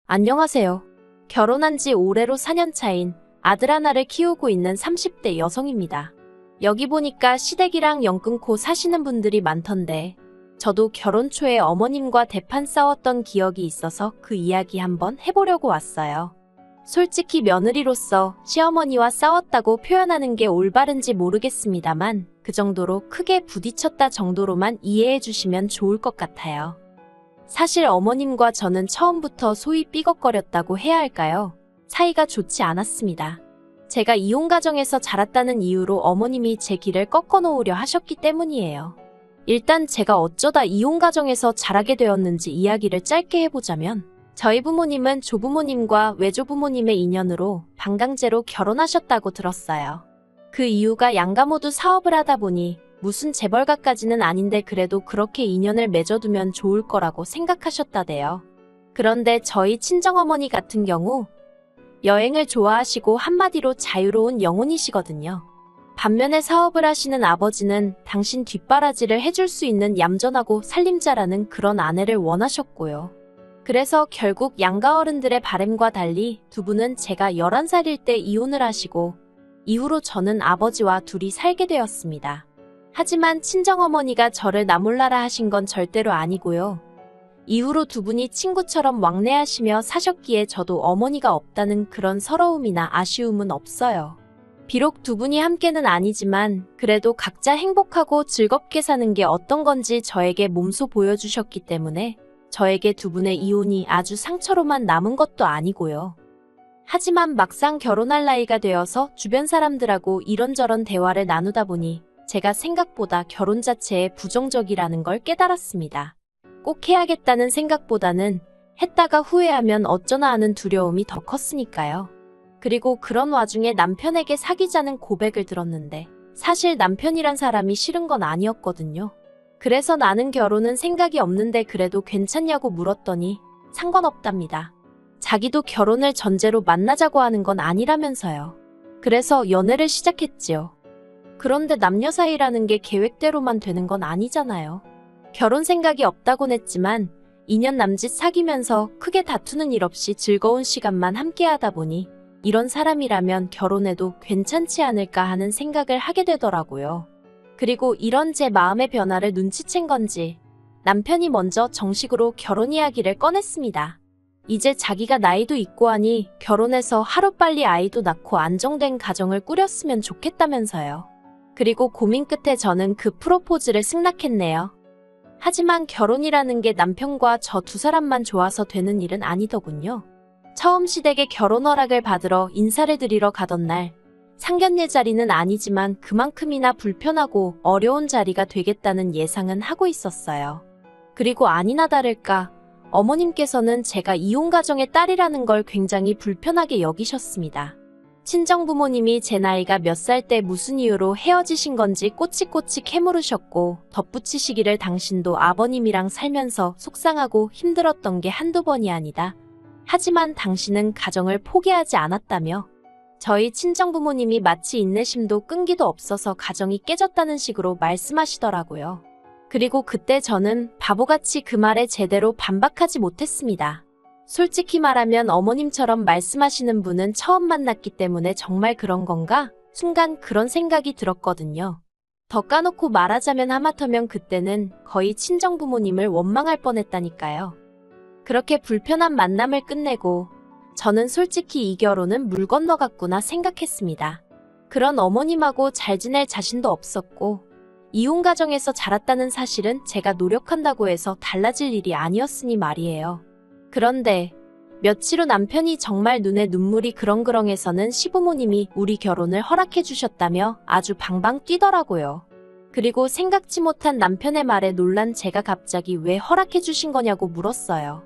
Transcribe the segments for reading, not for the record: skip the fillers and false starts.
안녕하세요. 결혼한 지 올해로 4년 차인 아들 하나를 키우고 있는 30대 여성입니다. 여기 보니까 시댁이랑 연 끊고 사시는 분들이 많던데 저도 결혼 초에 어머님과 대판 싸웠던 기억이 있어서 그 이야기 한번 해보려고 왔어요. 솔직히 며느리로서 시어머니와 싸웠다고 표현하는 게 올바른지 모르겠습니다만 그 정도로 크게 부딪혔다 정도로만 이해해 주시면 좋을 것 같아요. 사실 어머님과 저는 처음부터 소위 삐걱거렸다고 해야 할까요? 사이가 좋지 않았습니다. 제가 이혼 가정에서 자랐다는 이유로 어머님이 제 길을 꺾어 놓으려 하셨기 때문이에요. 일단 제가 어쩌다 이혼 가정에서 자라게 되었는지 이야기를 짧게 해보자면 저희 부모님은 조부모님과 외조부모님의 인연으로 반강제로 결혼하셨다고 들었어요. 그 이유가 양가 모두 사업을 하다 보니 무슨 재벌가까지는 아닌데 그래도 그렇게 인연을 맺어두면 좋을 거라고 생각하셨다대요. 그런데 저희 친정어머니 같은 경우 여행을 좋아하시고 한마디로 자유로운 영혼이시거든요. 반면에 사업을 하시는 아버지는 당신 뒷바라지를 해줄 수 있는 얌전하고 살림자라는 그런 아내를 원하셨고요. 그래서 결국 양가 어른들의 바람과 달리 두 분은 제가 11살일 때 이혼을 하시고 이후로 저는 아버지와 둘이 살게 되었습니다. 하지만 친정어머니가 저를 나몰라라 하신 건 절대로 아니고요. 이후로 두 분이 친구처럼 왕래하시며 사셨기에 저도 어머니가 없다는 그런 서러움이나 아쉬움은 없어요. 비록 두 분이 함께는 아니지만 그래도 각자 행복하고 즐겁게 사는 게 어떤 건지 저에게 몸소 보여주셨기 때문에 저에게 두 분의 이혼이 아주 상처로만 남은 것도 아니고요. 하지만 막상 결혼할 나이가 되어서 주변 사람들하고 이런저런 대화를 나누다 보니 제가 생각보다 결혼 자체에 부정적이라는 걸 깨달았습니다. 꼭 해야겠다는 생각보다는 했다가 후회하면 어쩌나 하는 두려움이 더 컸으니까요. 그리고 그런 와중에 남편에게 사귀자는 고백을 들었는데 사실 남편이란 사람이 싫은 건 아니었거든요. 그래서 나는 결혼은 생각이 없는데 그래도 괜찮냐고 물었더니 상관없답니다. 자기도 결혼을 전제로 만나자고 하는 건 아니라면서요. 그래서 연애를 시작했지요. 그런데 남녀 사이라는 게 계획대로만 되는 건 아니잖아요. 결혼 생각이 없다곤 했지만 2년 남짓 사귀면서 크게 다투는 일 없이 즐거운 시간만 함께 하다 보니 이런 사람이라면 결혼해도 괜찮지 않을까 하는 생각을 하게 되더라고요. 그리고 이런 제 마음의 변화를 눈치챈 건지 남편이 먼저 정식으로 결혼 이야기를 꺼냈습니다. 이제 자기가 나이도 있고 하니 결혼해서 하루빨리 아이도 낳고 안정된 가정을 꾸렸으면 좋겠다면서요. 그리고 고민 끝에 저는 그 프로포즈를 승낙했네요. 하지만 결혼이라는 게 남편과 저 두 사람만 좋아서 되는 일은 아니더군요. 처음 시댁에 결혼 허락을 받으러 인사를 드리러 가던 날 상견례 자리는 아니지만 그만큼이나 불편하고 어려운 자리가 되겠다는 예상은 하고 있었어요. 그리고 아니나 다를까 어머님께서는 제가 이혼 가정의 딸이라는 걸 굉장히 불편하게 여기셨습니다. 친정부모님이 제 나이가 몇 살 때 무슨 이유로 헤어지신 건지 꼬치꼬치 캐물으셨고 덧붙이시기를 당신도 아버님이랑 살면서 속상하고 힘들었던 게 한두 번이 아니다. 하지만 당신은 가정을 포기하지 않았다며 저희 친정부모님이 마치 인내심도 끈기도 없어서 가정이 깨졌다는 식으로 말씀하시더라고요. 그리고 그때 저는 바보같이 그 말에 제대로 반박하지 못했습니다. 솔직히 말하면 어머님처럼 말씀하시는 분은 처음 만났기 때문에 정말 그런 건가? 순간 그런 생각이 들었거든요. 더 까놓고 말하자면 하마터면 그때는 거의 친정부모님을 원망할 뻔했다니까요. 그렇게 불편한 만남을 끝내고 저는 솔직히 이 결혼은 물 건너갔구나 생각했습니다. 그런 어머님하고 잘 지낼 자신도 없었고 이혼 가정에서 자랐다는 사실은 제가 노력한다고 해서 달라질 일이 아니었으니 말이에요. 그런데 며칠 후 남편이 정말 눈에 눈물이 그렁그렁해서는 시부모님이 우리 결혼을 허락해 주셨다며 아주 방방 뛰더라고요. 그리고 생각지 못한 남편의 말에 놀란 제가 갑자기 왜 허락해 주신 거냐고 물었어요.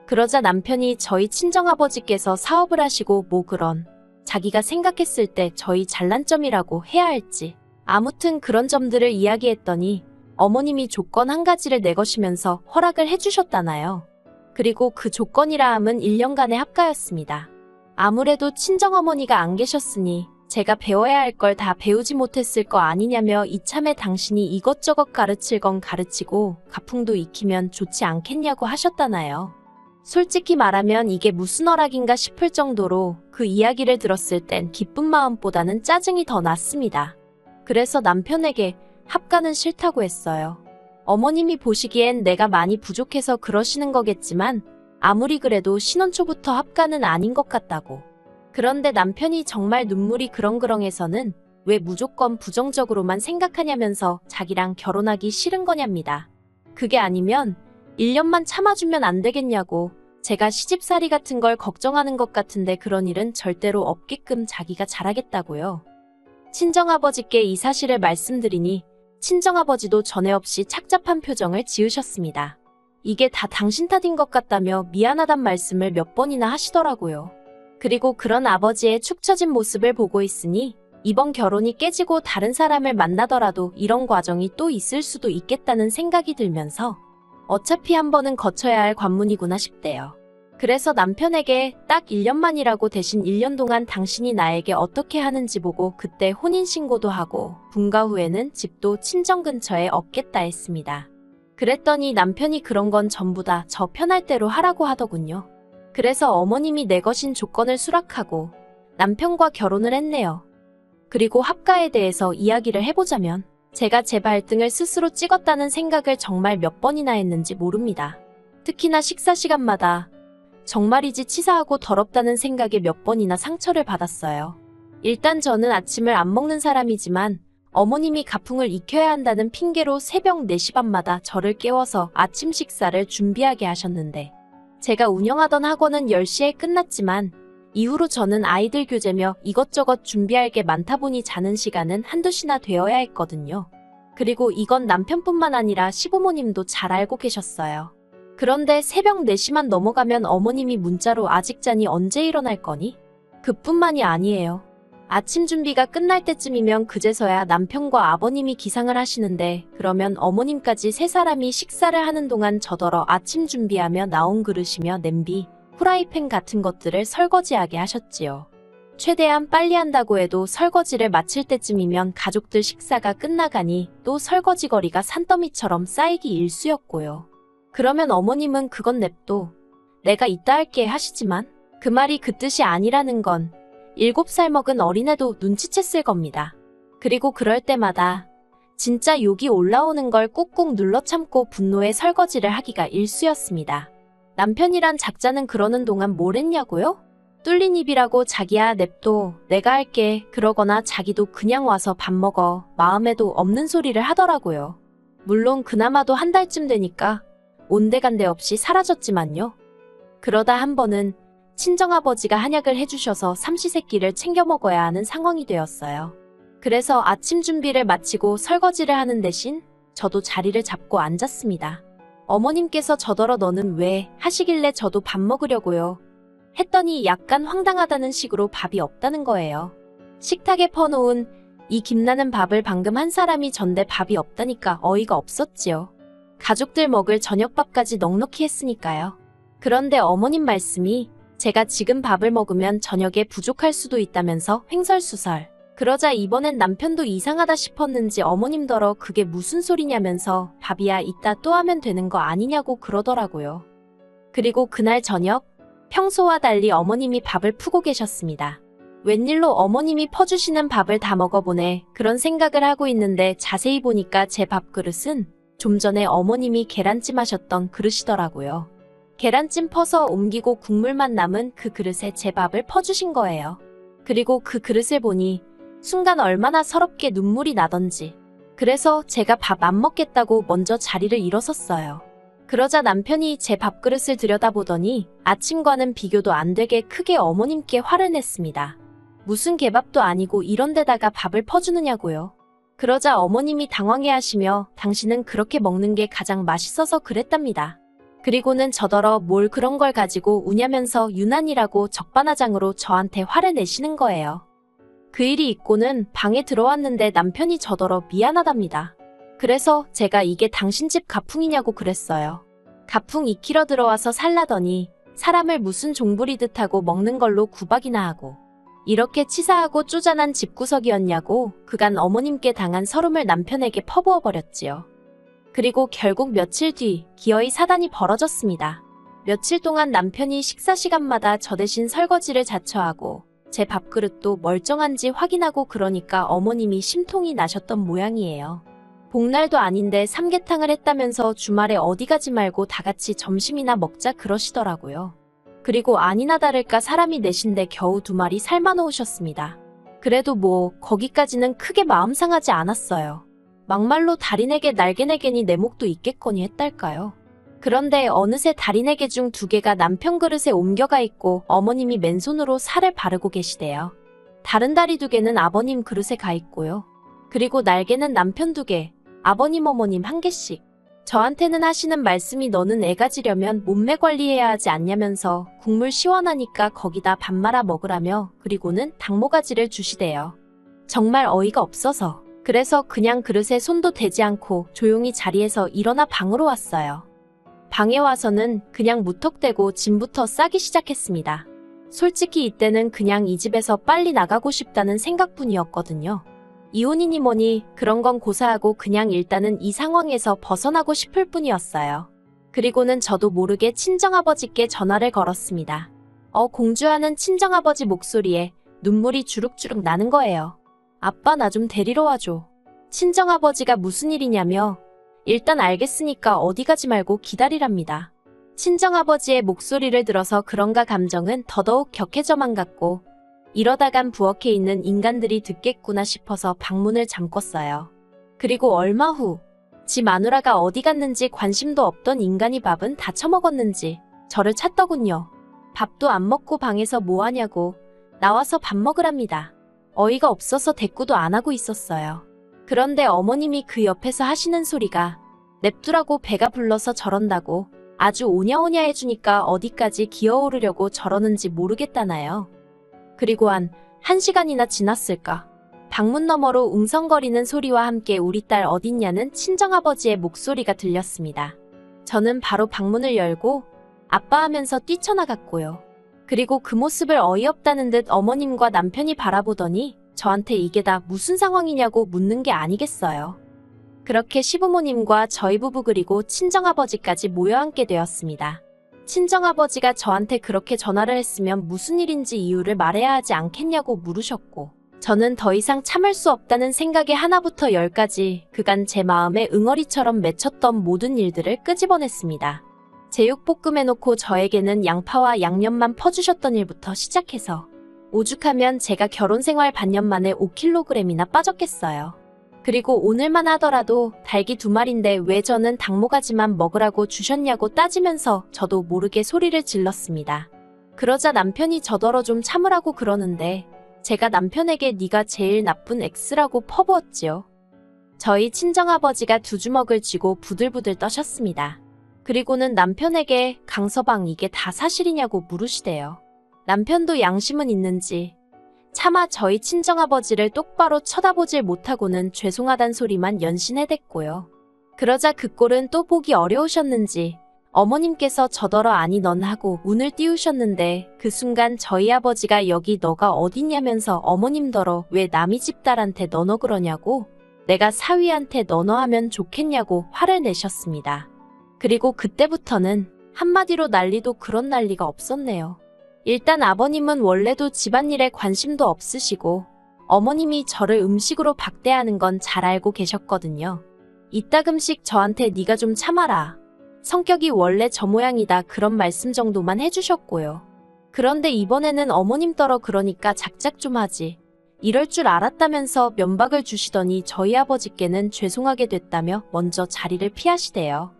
그러자 남편이 저희 친정아버지께서 사업을 하시고 뭐 그런 자기가 생각했을 때 저희 잘난 점이라고 해야 할지 아무튼 그런 점들을 이야기했더니 어머님이 조건 한 가지를 내거시면서 허락을 해주셨다나요. 그리고 그 조건이라 함은 1년간의 합가였습니다. 아무래도 친정어머니가 안 계셨으니 제가 배워야 할 걸 다 배우지 못했을 거 아니냐며 이참에 당신이 이것저것 가르칠 건 가르치고 가풍도 익히면 좋지 않겠냐고 하셨다나요. 솔직히 말하면 이게 무슨 허락인가 싶을 정도로 그 이야기를 들었을 땐 기쁜 마음보다는 짜증이 더 났습니다. 그래서 남편에게 합가는 싫다고 했어요. 어머님이 보시기엔 내가 많이 부족해서 그러시는 거겠지만 아무리 그래도 신혼 초부터 합가는 아닌 것 같다고. 그런데 남편이 정말 눈물이 그렁그렁해서는 왜 무조건 부정적으로만 생각하냐면서 자기랑 결혼하기 싫은 거냐입니다. 그게 아니면 1년만 참아주면 안 되겠냐고. 제가 시집살이 같은 걸 걱정하는 것 같은데 그런 일은 절대로 없게끔 자기가 잘하겠다고요. 친정아버지께 이 사실을 말씀드리니 친정아버지도 전에 없이 착잡한 표정을 지으셨습니다. 이게 다 당신 탓인 것 같다며 미안하단 말씀을 몇 번이나 하시더라고요. 그리고 그런 아버지의 축 처진 모습을 보고 있으니 이번 결혼이 깨지고 다른 사람을 만나더라도 이런 과정이 또 있을 수도 있겠다는 생각이 들면서 어차피 한 번은 거쳐야 할 관문이구나 싶대요. 그래서 남편에게 딱 1년만이라고 대신 1년 동안 당신이 나에게 어떻게 하는지 보고 그때 혼인신고도 하고 분가 후에는 집도 친정 근처에 얻겠다 했습니다. 그랬더니 남편이 그런 건 전부 다 저 편할 대로 하라고 하더군요. 그래서 어머님이 내 것인 조건을 수락하고 남편과 결혼을 했네요. 그리고 합가에 대해서 이야기를 해보자면 제가 제 발등을 스스로 찍었다는 생각을 정말 몇 번이나 했는지 모릅니다. 특히나 식사 시간마다 정말이지 치사하고 더럽다는 생각에 몇 번이나 상처를 받았어요. 일단 저는 아침을 안 먹는 사람이지만 어머님이 가풍을 익혀야 한다는 핑계로 새벽 4시 반마다 저를 깨워서 아침 식사를 준비하게 하셨는데 제가 운영하던 학원은 10시에 끝났지만 이후로 저는 아이들 교재며 이것저것 준비할 게 많다 보니 자는 시간은 한두 시나 되어야 했거든요. 그리고 이건 남편뿐만 아니라 시부모님도 잘 알고 계셨어요. 그런데 새벽 4시만 넘어가면 어머님이 문자로 아직 자니 언제 일어날 거니? 그뿐만이 아니에요. 아침 준비가 끝날 때쯤이면 그제서야 남편과 아버님이 기상을 하시는데 그러면 어머님까지 세 사람이 식사를 하는 동안 저더러 아침 준비하며 나온 그릇이며 냄비, 후라이팬 같은 것들을 설거지하게 하셨지요. 최대한 빨리 한다고 해도 설거지를 마칠 때쯤이면 가족들 식사가 끝나가니 또 설거지거리가 산더미처럼 쌓이기 일쑤였고요. 그러면 어머님은 그건 냅둬. 내가 이따 할게 하시지만 그 말이 그 뜻이 아니라는 건 7살 먹은 어린애도 눈치챘을 겁니다. 그리고 그럴 때마다 진짜 욕이 올라오는 걸 꾹꾹 눌러 참고 분노에 설거지를 하기가 일쑤였습니다. 남편이란 작자는 그러는 동안 뭘 했냐고요? 뚫린 입이라고 자기야 냅둬 내가 할게 그러거나 자기도 그냥 와서 밥 먹어 마음에도 없는 소리를 하더라고요. 물론 그나마도 한 달쯤 되니까 온데간데 없이 사라졌지만요. 그러다 한 번은 친정아버지가 한약을 해주셔서 삼시세끼를 챙겨 먹어야 하는 상황이 되었어요. 그래서 아침 준비를 마치고 설거지를 하는 대신 저도 자리를 잡고 앉았습니다. 어머님께서 저더러 너는 왜 하시길래 저도 밥 먹으려고요. 했더니 약간 황당하다는 식으로 밥이 없다는 거예요. 식탁에 퍼놓은 이 김나는 밥을 방금 한 사람이 전데 밥이 없다니까 어이가 없었지요. 가족들 먹을 저녁밥까지 넉넉히 했으니까요. 그런데 어머님 말씀이 제가 지금 밥을 먹으면 저녁에 부족할 수도 있다면서 횡설수설. 그러자 이번엔 남편도 이상하다 싶었는지 어머님더러 그게 무슨 소리냐면서 밥이야 이따 또 하면 되는 거 아니냐고 그러더라고요. 그리고 그날 저녁 평소와 달리 어머님이 밥을 푸고 계셨습니다. 웬일로 어머님이 퍼주시는 밥을 다 먹어보네 그런 생각을 하고 있는데 자세히 보니까 제 밥그릇은 좀 전에 어머님이 계란찜 하셨던 그릇이더라고요. 계란찜 퍼서 옮기고 국물만 남은 그 그릇에 제 밥을 퍼주신 거예요. 그리고 그 그릇을 보니 순간 얼마나 서럽게 눈물이 나던지. 그래서 제가 밥 안 먹겠다고 먼저 자리를 일어섰어요. 그러자 남편이 제 밥그릇을 들여다보더니 아침과는 비교도 안 되게 크게 어머님께 화를 냈습니다. 무슨 개밥도 아니고 이런 데다가 밥을 퍼주느냐고요. 그러자 어머님이 당황해하시며 당신은 그렇게 먹는 게 가장 맛있어서 그랬답니다. 그리고는 저더러 뭘 그런 걸 가지고 우냐면서 유난이라고 적반하장으로 저한테 화를 내시는 거예요. 그 일이 있고는 방에 들어왔는데 남편이 저더러 미안하답니다. 그래서 제가 이게 당신 집 가풍이냐고 그랬어요. 가풍 익히러 들어와서 살라더니 사람을 무슨 종부리듯 하고 먹는 걸로 구박이나 하고 이렇게 치사하고 쪼잔한 집구석이었냐고 그간 어머님께 당한 서름을 남편에게 퍼부어 버렸지요. 그리고 결국 며칠 뒤 기어이 사단이 벌어졌습니다. 며칠 동안 남편이 식사 시간마다 저 대신 설거지를 자처하고 제 밥그릇도 멀쩡한지 확인하고 그러니까 어머님이 심통이 나셨던 모양이에요. 복날도 아닌데 삼계탕을 했다면서 주말에 어디 가지 말고 다 같이 점심이나 먹자 그러시더라고요. 그리고 아니나 다를까 사람이 넷인데 겨우 2마리 삶아 놓으셨습니다. 그래도 뭐 거기까지는 크게 마음 상하지 않았어요. 막말로 달인에게 날개네개니 내 목도 있겠거니 했달까요. 그런데 어느새 달인에게 중 2개가 남편 그릇에 옮겨가 있고 어머님이 맨손으로 살을 바르고 계시대요. 다른 다리 2개는 아버님 그릇에 가 있고요. 그리고 날개는 남편 2개, 아버님 어머님 1개씩. 저한테는 하시는 말씀이 너는 애 가지려면 몸매 관리해야 하지 않냐면서 국물 시원하니까 거기다 밥 말아 먹으라며 그리고는 닭모가지를 주시대요. 정말 어이가 없어서 그래서 그냥 그릇에 손도 대지 않고 조용히 자리에서 일어나 방으로 왔어요. 방에 와서는 그냥 무턱대고 짐부터 싸기 시작했습니다. 솔직히 이때는 그냥 이 집에서 빨리 나가고 싶다는 생각뿐이었거든요. 이혼이니 뭐니 그런 건 고사하고 그냥 일단은 이 상황에서 벗어나고 싶을 뿐이었어요. 그리고는 저도 모르게 친정아버지께 전화를 걸었습니다. 공주하는 친정아버지 목소리에 눈물이 주룩주룩 나는 거예요. 아빠 나 좀 데리러 와줘. 친정아버지가 무슨 일이냐며 일단 알겠으니까 어디 가지 말고 기다리랍니다. 친정아버지의 목소리를 들어서 그런가 감정은 더더욱 격해져만 갔고 이러다간 부엌에 있는 인간들이 듣겠구나 싶어서 방문을 잠궜어요. 그리고 얼마 후 지 마누라가 어디 갔는지 관심도 없던 인간이 밥은 다 처먹었는지 저를 찾더군요. 밥도 안 먹고 방에서 뭐하냐고 나와서 밥 먹으랍니다. 어이가 없어서 대꾸도 안 하고 있었어요. 그런데 어머님이 그 옆에서 하시는 소리가 냅두라고 배가 불러서 저런다고 아주 오냐오냐 해주니까 어디까지 기어오르려고 저러는지 모르겠다나요. 그리고 한 1시간이나 지났을까. 방문 너머로 웅성거리는 소리와 함께 우리 딸 어딨냐는 친정아버지의 목소리가 들렸습니다. 저는 바로 방문을 열고 아빠 하면서 뛰쳐나갔고요. 그리고 그 모습을 어이없다는 듯 어머님과 남편이 바라보더니 저한테 이게 다 무슨 상황이냐고 묻는 게 아니겠어요. 그렇게 시부모님과 저희 부부 그리고 친정아버지까지 모여앉게 되었습니다. 친정아버지가 저한테 그렇게 전화를 했으면 무슨 일인지 이유를 말해야 하지 않겠냐고 물으셨고 저는 더 이상 참을 수 없다는 생각에 하나부터 10까지 그간 제 마음에 응어리처럼 맺혔던 모든 일들을 끄집어냈습니다. 제육볶음 해놓고 저에게는 양파와 양념만 퍼주셨던 일부터 시작해서 오죽하면 제가 결혼생활 반년 만에 5kg이나 빠졌겠어요. 그리고 오늘만 하더라도 닭이 2마리인데 왜 저는 닭모가지만 먹으라고 주셨냐고 따지면서 저도 모르게 소리를 질렀습니다. 그러자 남편이 저더러 좀 참으라고 그러는데 제가 남편에게 네가 제일 나쁜 X라고 퍼부었지요. 저희 친정아버지가 2주먹을 쥐고 부들부들 떠셨습니다. 그리고는 남편에게 강서방 이게 다 사실이냐고 물으시대요. 남편도 양심은 있는지 차마 저희 친정아버지를 똑바로 쳐다보질 못하고는 죄송하단 소리만 연신해댔고요. 그러자 그 꼴은 또 보기 어려우셨는지 어머님께서 저더러 아니 넌 하고 운을 띄우셨는데 그 순간 저희 아버지가 여기 너가 어딨냐면서 어머님더러 왜 남이 집 딸한테 너너 그러냐고 내가 사위한테 너너 하면 좋겠냐고 화를 내셨습니다. 그리고 그때부터는 한마디로 난리도 그런 난리가 없었네요. 일단 아버님은 원래도 집안일에 관심도 없으시고 어머님이 저를 음식으로 박대하는 건 잘 알고 계셨거든요. 이따금씩 저한테 네가 좀 참아라. 성격이 원래 저 모양이다 그런 말씀 정도만 해주셨고요. 그런데 이번에는 어머님더러 그러니까 작작 좀 하지. 이럴 줄 알았다면서 면박을 주시더니 저희 아버지께는 죄송하게 됐다며 먼저 자리를 피하시대요.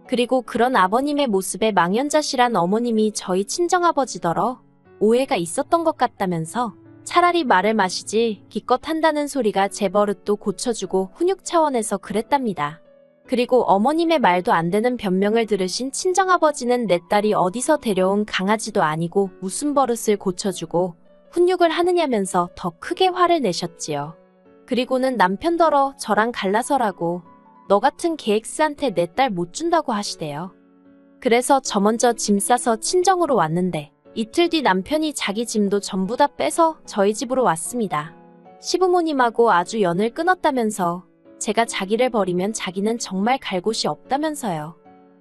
그리고 그런 아버님의 모습에 망연자실한 어머님이 저희 친정아버지더러 오해가 있었던 것 같다면서 차라리 말을 마시지 기껏 한다는 소리가 제 버릇도 고쳐주고 훈육 차원에서 그랬답니다. 그리고 어머님의 말도 안 되는 변명을 들으신 친정아버지는 내 딸이 어디서 데려온 강아지도 아니고 무슨 버릇을 고쳐주고 훈육을 하느냐면서 더 크게 화를 내셨지요. 그리고는 남편더러 저랑 갈라서라고 너 같은 개엑스한테 내 딸 못 준다고 하시대요. 그래서 저 먼저 짐 싸서 친정으로 왔는데 이틀 뒤 남편이 자기 짐도 전부 다 빼서 저희 집으로 왔습니다. 시부모님하고 아주 연을 끊었다면서 제가 자기를 버리면 자기는 정말 갈 곳이 없다면서요.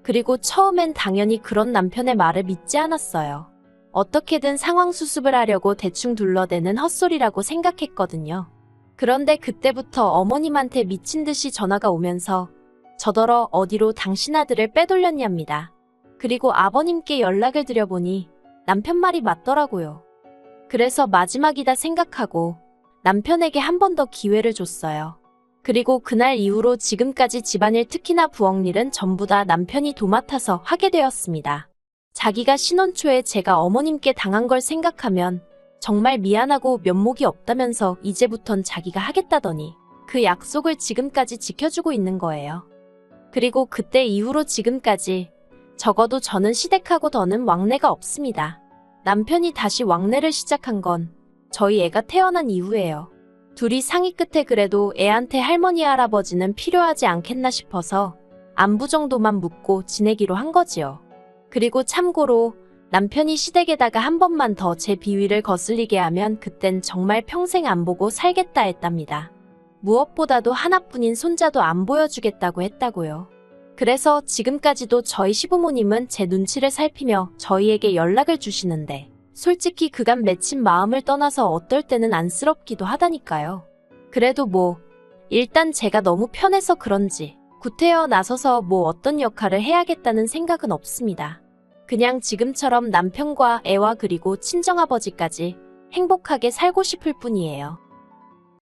그리고 처음엔 당연히 그런 남편의 말을 믿지 않았어요. 어떻게든 상황 수습을 하려고 대충 둘러대는 헛소리라고 생각했거든요. 그런데 그때부터 어머님한테 미친 듯이 전화가 오면서 저더러 어디로 당신 아들을 빼돌렸냐입니다. 그리고 아버님께 연락을 드려보니 남편 말이 맞더라고요. 그래서 마지막이다 생각하고 남편에게 한 번 더 기회를 줬어요. 그리고 그날 이후로 지금까지 집안일 특히나 부엌일은 전부 다 남편이 도맡아서 하게 되었습니다. 자기가 신혼 초에 제가 어머님께 당한 걸 생각하면 정말 미안하고 면목이 없다면서 이제부턴 자기가 하겠다더니 그 약속을 지금까지 지켜주고 있는 거예요. 그리고 그때 이후로 지금까지 적어도 저는 시댁하고 더는 왕래가 없습니다. 남편이 다시 왕래를 시작한 건 저희 애가 태어난 이후예요. 둘이 상의 끝에 그래도 애한테 할머니 할아버지는 필요하지 않겠나 싶어서 안부 정도만 묻고 지내기로 한 거지요. 그리고 참고로 남편이 시댁에다가 한 번만 더 제 비위를 거슬리게 하면 그땐 정말 평생 안 보고 살겠다 했답니다. 무엇보다도 하나뿐인 손자도 안 보여주겠다고 했다고요. 그래서 지금까지도 저희 시부모님은 제 눈치를 살피며 저희에게 연락을 주시는데 솔직히 그간 맺힌 마음을 떠나서 어떨 때는 안쓰럽기도 하다니까요. 그래도 일단 제가 너무 편해서 그런지 구태여 나서서 어떤 역할을 해야겠다는 생각은 없습니다. 그냥 지금처럼 남편과 애와 그리고 친정아버지까지 행복하게 살고 싶을 뿐이에요.